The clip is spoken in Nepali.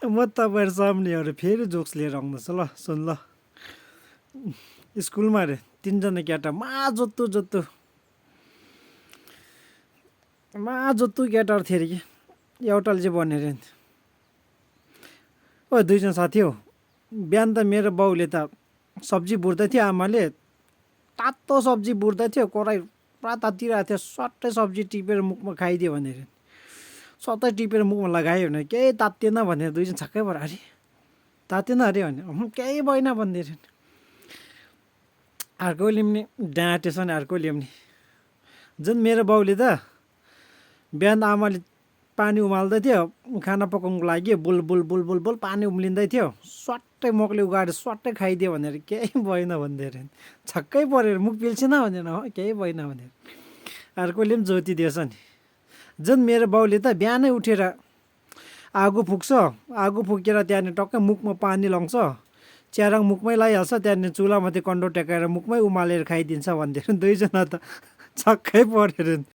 म तपाईँहरू सामने फेरि जोक्स लिएर आउँदैछ ल सुन ल स्कुलमा अरे 3 जना केटा जोत्तु केटाहरू थियो अरे कि एउटाले चाहिँ भनेर ओ 2 जना साथी हो बिहान त मेरो बाउले त सब्जी बुर्दै थियो आमाले तातो सब्जी बुर्दै थियो कराई पुरा तातिरहेको थियो सट्टै सब्जी टिपेर मुखमा खाइदियो भनेर सट्टै टिपेर मुखमा लगायो भने केही तातिएन भनेर 2 जना छक्कै पऱ्यो अरे तातेन अरे भने केही भएन भन्दै अर्कोले पनि डाँटेछ नि अर्कोले पनि जुन मेरो बाउले त बिहान आमाले पानी उमाल्दै थियो खाना पकाउनुको लागि bull bull bull bull bull पानी उम्लिँदै थियो स्वाट्टै मगले उगाएर स्वाट्टै खाइदियो भनेर केही भएन भन्दै अरे छक्कै परेर मुख पिल्छेन भनेर केही भएन भनेर अर्कोले पनि जोतिदिएछ नि जुन मेरो बाउले त बिहानै उठेर आगो फुक्छ आगो फुकेर त्यहाँनिर टक्कै मुखमा पानी लाउँछ च्यारङ मुखमै लगाइहाल्छ त्यहाँनिर चुलामाथि कन्डो टेकाएर मुखमै उमालेर खाइदिन्छ भन्दै 2 जना त छक्कै परेर